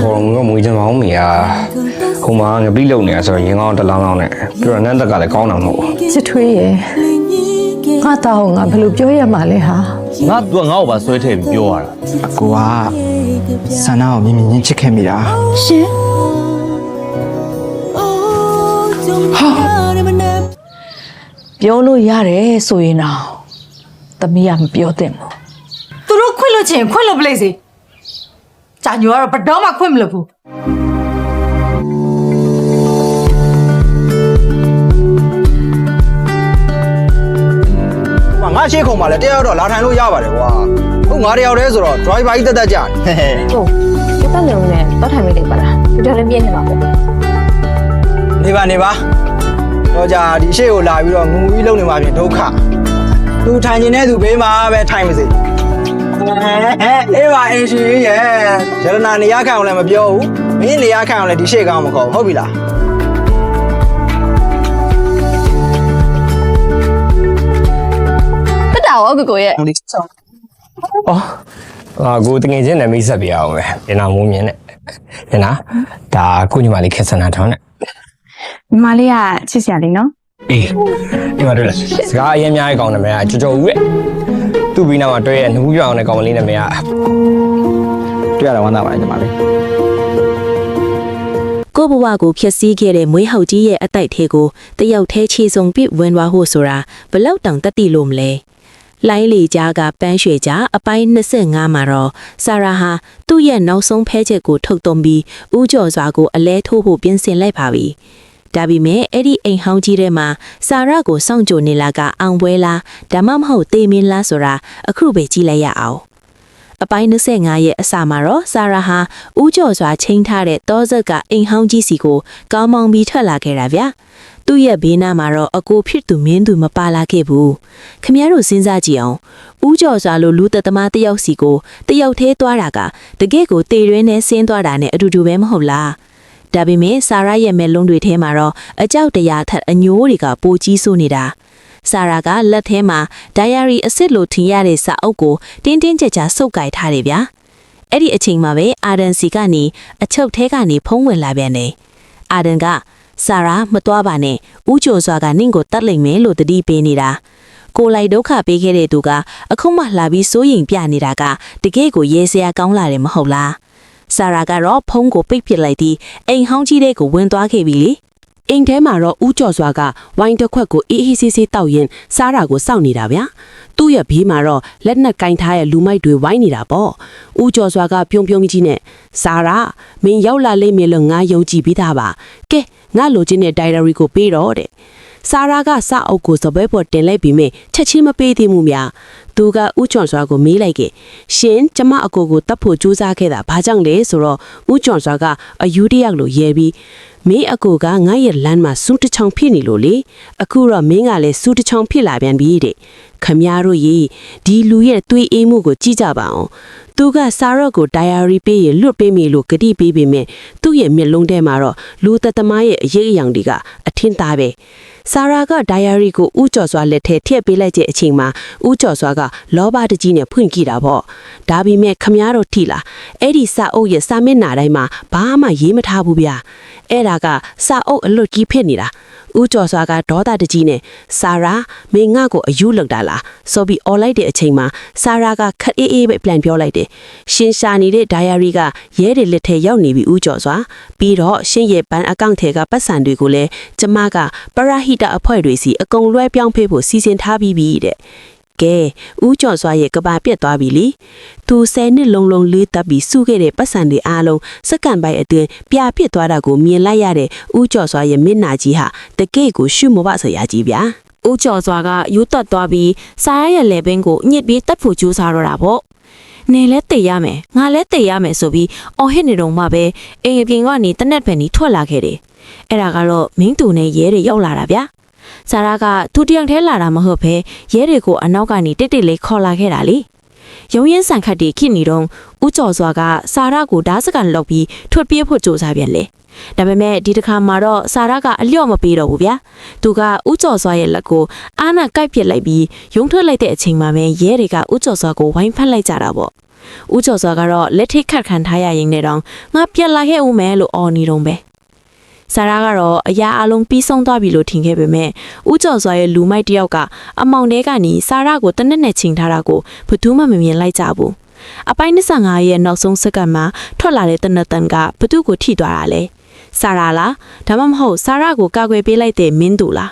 ဘောလုံးကမွေးချင်မောင်းမီယာဟိုမှာငပိလုံနေဆိုရင်ရင်ကောင်းတလောင်းလောင်းနဲ့ပြီးတော့နန်းတက်ကလည်းကောင်းတာမဟုတ်ဘူး စစ်ထွေးရဲ့ငါတောင်းငါဘယ်လိုပြောရမှာလဲဟာ ငါသူကငါ့ကိုပါဆွဲထည့်ပြီးပြောရတာ အကိုကဆန္ဒကိုမြင်မြင်ချင်းချစ်ခဲ့မိတာ ရှင်ပြောလို့ရတယ်ဆိုရင်တော့သမီးကမပြောသင့်ဘူး သူတို့ခွင့်လို့ချင်ခွင့်လို့ပလိုက်စေကြာညိုကတော့ဘတော်မှခွင့်မလို့ဘူး ငါရှေ့ခုံမှာလည်းတရားတော့လာထိုင်လို့ရပါတယ်ကွာဟုတ်ငါတယောက်တည်းဆိုတော့ driver ကြီးတက်ကြာဟဲ့ ဟုတ်ဒီပတ်လုံးနဲ့တော့ထိုင်မိလိုက်ပါလားဒီတော့လည်းပြည့်နေမှာပေါ့ နေပါတော့ကြာဒီရှေ့ကိုလာပြီးတော့ငူကြီးလုံနေမှာပြင်ဒုက္ခသူထိုင်နေတဲ့သူဘေးမှာပဲထိုင်ပါစေအေးပါအင်ရှင်ရဲ့ရတနာနေရခံအောင်လည်းမပြောဘူးမင်းနေရခံအောင်လည်းဒီရှေ့ကောင်းမခေါ်ဟုတ်ပြီလား တက်တာရောကိုရဲ့ အော်ကိုတငယ်ချင်းနဲ့မိတ်ဆက်ပြရအောင်ပဲတင်နာမိုးမြင်နဲ့တင်နာဒါကိုညီမလေးခက်စနာထောင်းနဲ့ ညီမလေးကချစ်စရာလေးနော် အေးဒီမှာတွေ့လားစကားအရင်အများကြီးကောင်းတယ်မလားကြော်ဦးရဲ့သူ့ပြီးနောက်မှာတွေ့ရနှူးပြောင်းတဲ့ကောင်မလေးနဲ့မရ တွေ့ရတာဝမ်းသာပါတယ်ညီမလေး ကိုဘဝကိုဖျက်ဆီးခဲ့တဲ့မွေးဟောက်ကြီးရဲ့အတိုက်ထဲကိုတယောက်တည်းခြေစုံပစ်ဝင်သွားဖို့ဆိုတာဘလောက်တောင်တတ်သိလို့မလဲလိုင်းလေကြားကပန်းရွှေကြားအပိုင်း25မှာတော့ဆာရာဟာသူ့ရဲ့နောက်ဆုံးဖဲချက်ကိုထုတ်သွင်းပြီးဥကြော်စွာကိုအလဲထိုးဖို့ပြင်ဆင်လိုက်ပါပြီဒါပေမဲ့အဲ့ဒီအိမ်ဟောင်းကြီးထဲမှာဆာရာကိုစောင့်ကြိုနေလာကအောင်ပွဲလားဒါမှမဟုတ်တေးမင်းလားဆိုတာအခုပဲကြည့်လိုက်ရအောင်အပိုင်း25ရဲ့အစမှာတော့ဆာရာဟာဥကြော်စွာချိန်ထားတဲ့တောဆက်ကအိမ်ဟောင်းကြီးစီကိုကောင်းမောင်ပြီးထွက်လာခဲ့တာဗျာသူ့ရဲ့ဘေးနားမှာတော့အကိုဖြစ်သူမင်းသူမပါလာခဲ့ဘူးခမရတို့စဉ်းစားကြည့်အောင်ဥကြော်စွာလိုလူသက်သမားတယောက်စီကိုတယောက်သေးသွားတာကတကယ့်ကိုတေရွင်းနဲ့ဆင်းသွားတာနဲ့အတူတူပဲမဟုတ်လားဒါပေမဲ့ဆာရာရဲ့မျက်လုံးတွေထဲမှာတော့အကြောက်တရားထက်အညိုးတွေကပိုကြီးဆိုးနေတာဆာရာကလက်ထဲမှာ diary အစ်စ်လိုထင်ရတဲ့စာအုပ်ကိုတင်းတင်းကြပ်ကြပ်စုပ်ကိုင်ထားတယ်ဗျာအဲ့ဒီအချိန်မှာပဲအာဒန်စီကနေအချုပ်ထဲကနေဖုံးဝင်လာပြန်တယ်အာဒန်ကဆာရာမသွားပါနဲ့ဥကျော်စွာကနင့်ကိုတတ်လိမ့်မယ်လို့တတိပေးနေတာကိုလိုက်ဒုက္ခပေးခဲ့တဲ့သူကအခုမှလာပြီးစိုးရိမ်ပြနေတာကတကယ့်ကိုရဲစရာကောင်းလာတယ်မဟုတ်လားဆာရာကတော့ဖုံးကိုပိတ်ပစ်လိုက်ပြီးအိမ်ဟောင်းကြီးတဲ့ကိုဝင်သွားခဲ့ပြီလေအိမ်ထဲမှာတော့ဦးကျော်စွာကဝိုင်းတစ်ခွက်ကိုအေးအေးဆေးဆေးတောက်ရင်စားတာကိုစောင့်နေတာဗျာသူ့ရဲ့ဘေးမှာတော့လက်နက်ကင်ထားတဲ့လူမိုက်တွေဝိုင်းနေတာပေါ့ဦးကျော်စွာကပြုံးကြီးနဲ့စားရာမင်းရောက်လာလိမ့်မယ်လို့ငါယုံကြည်ပြီးသားပါကဲငါလိုချင်တဲ့ diary ကိုပေးတော့တဲ့ဆာရာကစအုပ်ကိုစပွဲပေါ်တင်လိုက်ပြီးမြချက်ချင်းမပေးသေးမှုများသူကဥကျွံစွာကိုမေးလိုက်ခဲ့ရှင်ကျမအကိုကိုတတ်ဖို့ကြိုးစားခဲ့တာဘာကြောင့်လဲဆိုတော့ဥကျွံစွာကအယူတယောက်လိုရဲပြီးမင်းအကိုကငါရဲ့လမ်းမှာစူးတချောင်ဖြစ်နေလို့လေအခုတော့မင်းကလည်းစူးတချောင်ဖြစ်လာပြန်ပြီတဲ့ခမည်းတော်ရေဒီလူရဲ့သွေးအေးမှုကိုကြည့်ကြပါအောင်သူကဆာရော့ကို diary ပေးရင်လွတ်ပေးမိလို့ဂတိပေးပေမဲ့သူ့ရဲ့မျက်လုံးထဲမှာတော့လူသက်သမားရဲ့အရေးအယောင်တွေကအထင်သားပဲဆာရာက diary ကိုဥကျော်စွာလက်ထဲထည့်ပေးလိုက်တဲ့အချိန်မှာဥကျော်စွာကလောဘတကြီးနဲ့ဖွင့်ကြည့်တာပေါ့ဒါပေမဲ့ခမည်းတော်ထိလားအဲ့ဒီစာအုပ်ရဲ့စာမျက်နှာတိုင်းမှာဘာမှရေးမထားဘူးဗျာအဲ့ဒါကစာအုပ်အလွတ်ကြီးဖြစ်နေတာဦးကျော်စွာကဒေါသတကြီးနဲ့ဆာရာမင်းငါ့ကိုအယူလောက်တာလားဆိုပြီးအော်လိုက်တဲ့အချိန်မှာဆာရာကခက်အေးအေးပဲပြန်ပြောလိုက်တယ်ရှင်ရှာနေတဲ့ diary ကရဲတွေလက်ထဲရောက်နေပြီဦးကျော်စွာပြီးတော့ရှင်ရဲ့ဘဏ်အကောင့်ထဲကပတ်စံတွေကိုလည်းကျမကပရဟိတအဖွဲ့တွေစီအကုန်လွှဲပြောင်းပေးဖို့စီစဉ်ထားပြီးပြီတဲ့ကဲဦးကျော်စွာရဲ့ကဘာပြက်သွားပြီလေသူ10နှစ်လုံးလုံးလေးတပ်ပြီးစုခဲ့တဲ့ပတ်စံတွေအားလုံးစက္ကန့်ပိုင်းအတွင်းပြပစ်သွားတာကိုမြင်လိုက်ရတဲ့ဦးကျော်စွာရဲ့မျက်နှာကြီးဟာတကယ့်ကိုရှုမပစရာကြီးဗျာဦးကျော်စွာကယူတက်သွားပြီးစားရရဲ့လေပင်ကိုညစ်ပြီးတက်ဖို့ကြိုးစားတော့တာပေါ့နေလဲတည်ရမယ်ငါလဲတည်ရမယ်ဆိုပြီးအော်ဟစ်နေတော့မှပဲအိမ်အပြင်ကနေတနက်ဖန်ကြီးထွက်လာခဲ့တယ်အဲ့ဒါကတော့မင်းသူနဲ့ရဲတွေရောက်လာတာဗျာဆာရာကသူတယောက်တည်းလာတာမဟုတ်ဘဲရဲတွေကိုအနောက်ကနေတိတ်တိတ်လေးခေါ်လာခဲ့တာလေရုံးရင်ဆန်ခတ်တီခိနေတော့ဦးကျော်စွာကဆာရာကိုဓာတ်စကန်လောက်ပြီးထွက်ပြေးဖို့ကြိုးစားပြန်လေဒါပေမဲ့ဒီတစ်ခါမှာတော့ဆာရာကအလျော့မပေးတော့ဘူးဗျာသူကဦးကျော်စွာရဲ့လက်ကိုအာနာကိုက်ပစ်လိုက်ပြီးရုံထွက်လိုက်တဲ့အချိန်မှာပဲရဲတွေကဦးကျော်စွာကိုဝိုင်းဖက်လိုက်ကြတာပေါ့ ဦးကျော်စွာကတော့လက်ထိတ်ခတ်ခံထားရရင်နဲ့တောင်ငါပြက်လာခဲ့ဦးမယ်လို့အော်နေတော့ပဲဆာရာကတော့အရာအလုံးပြီးဆုံးသွားပြီလို့ထင်ခဲ့ပေမဲ့ဦးကျော်စွာရဲ့လူမိုက်တယောက်ကအမောင်တဲကနေဆာရာကိုတနက်နဲ့ချိန်ထားတာကိုဘယ်သူမှမမြင်လိုက်ကြဘူးအပိုင်း25ရဲ့နောက်ဆုံးစက္ကန့်မှာထွက်လာတဲ့တနက်တန်ကဘသူကိုထိသွားတာလဲဆာရာလားဒါမှမဟုတ်ဆာရာကိုကာကွယ်ပေးလိုက်တဲ့မင်းသူလား